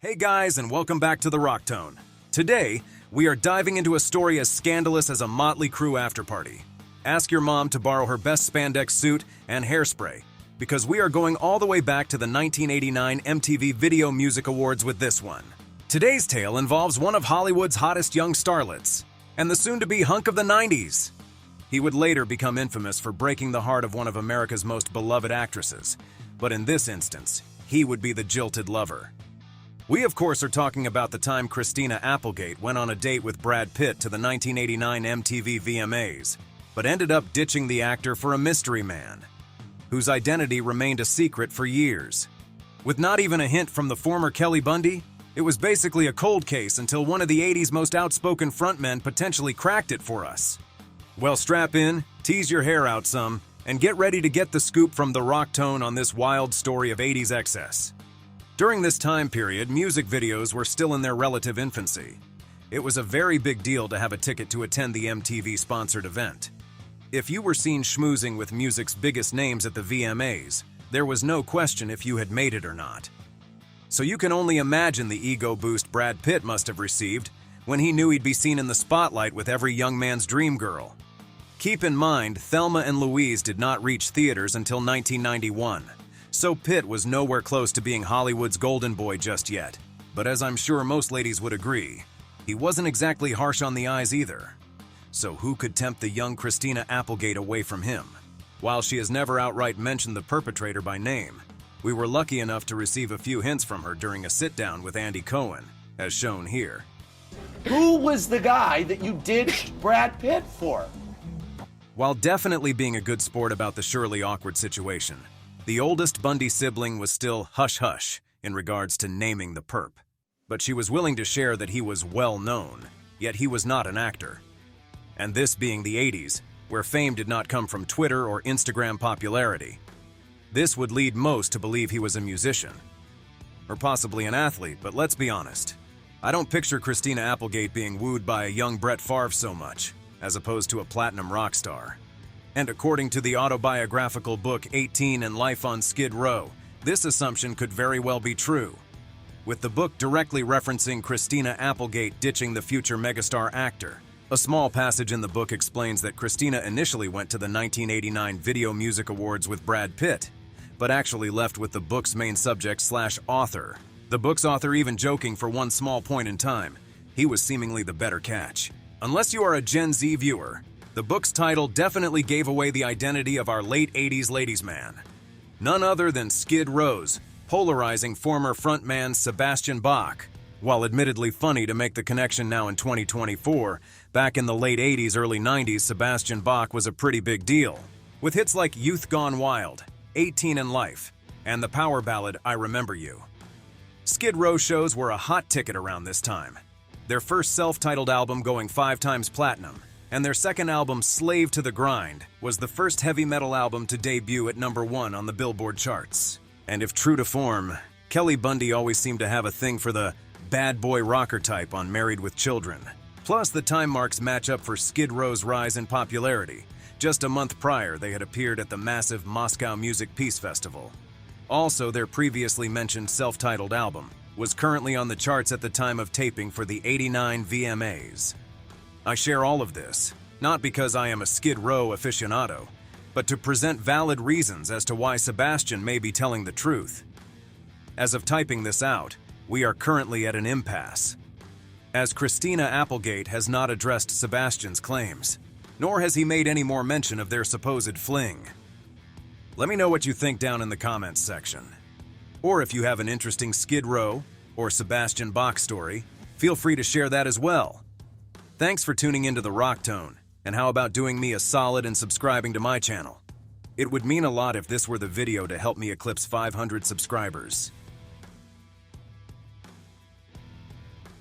Hey guys, and welcome back to the Rocktone. Today, we are diving into a story as scandalous as a Motley Crue afterparty. Ask your mom to borrow her best spandex suit and hairspray, because we are going all the way back to the 1989 MTV Video Music Awards with this one. Today's tale involves one of Hollywood's hottest young starlets, and the soon-to-be hunk of the 90s. He would later become infamous for breaking the heart of one of America's most beloved actresses, but in this instance, he would be the jilted lover. We, of course, are talking about the time Christina Applegate went on a date with Brad Pitt to the 1989 MTV VMAs, but ended up ditching the actor for a mystery man, whose identity remained a secret for years. With not even a hint from the former Kelly Bundy, it was basically a cold case until one of the 80s most outspoken frontmen potentially cracked it for us. Well, strap in, tease your hair out some, and get ready to get the scoop from the Rocktone on this wild story of 80s excess. During this time period, music videos were still in their relative infancy. It was a very big deal to have a ticket to attend the MTV-sponsored event. If you were seen schmoozing with music's biggest names at the VMAs, there was no question if you had made it or not. So you can only imagine the ego boost Brad Pitt must have received when he knew he'd be seen in the spotlight with every young man's dream girl. Keep in mind, Thelma and Louise did not reach theaters until 1991. So Pitt was nowhere close to being Hollywood's golden boy just yet. But as I'm sure most ladies would agree, he wasn't exactly harsh on the eyes either. So who could tempt the young Christina Applegate away from him? While she has never outright mentioned the perpetrator by name, we were lucky enough to receive a few hints from her during a sit-down with Andy Cohen, as shown here. Who was the guy that you ditched Brad Pitt for? While definitely being a good sport about the surely awkward situation, the oldest Bundy sibling was still hush-hush in regards to naming the perp. But she was willing to share that he was well-known, yet he was not an actor. And this being the 80s, where fame did not come from Twitter or Instagram popularity. This would lead most to believe he was a musician. Or possibly an athlete, but let's be honest. I don't picture Christina Applegate being wooed by a young Brett Favre so much, as opposed to a platinum rock star. And according to the autobiographical book 18 and Life on Skid Row, this assumption could very well be true, with the book directly referencing Christina Applegate ditching the future megastar actor. A small passage in the book explains that Christina initially went to the 1989 Video Music Awards with Brad Pitt, but actually left with the book's main subject/author. The book's author even joking for one small point in time, he was seemingly the better catch. Unless you are a Gen Z viewer, the book's title definitely gave away the identity of our late 80s ladies' man. None other than Skid Row's, polarizing former frontman Sebastian Bach. While admittedly funny to make the connection now in 2024, back in the late 80s, early 90s, Sebastian Bach was a pretty big deal, with hits like Youth Gone Wild, 18 and Life, and the power ballad I Remember You. Skid Row shows were a hot ticket around this time, their first self-titled album going 5 times platinum, and their second album, Slave to the Grind, was the first heavy metal album to debut at #1 on the Billboard charts. And if true to form, Kelly Bundy always seemed to have a thing for the bad boy rocker type on Married with Children. Plus, the time marks match up for Skid Row's rise in popularity. Just a month prior, they had appeared at the massive Moscow Music Peace Festival. Also, their previously mentioned self-titled album was currently on the charts at the time of taping for the '89 VMAs. I share all of this, not because I am a Skid Row aficionado, but to present valid reasons as to why Sebastian may be telling the truth. As of typing this out, we are currently at an impasse, as Christina Applegate has not addressed Sebastian's claims, nor has he made any more mention of their supposed fling. Let me know what you think down in the comments section. Or if you have an interesting Skid Row or Sebastian Bach story, feel free to share that as well. Thanks for tuning into the Rocktone, and how about doing me a solid and subscribing to my channel? It would mean a lot if this were the video to help me eclipse 500 subscribers.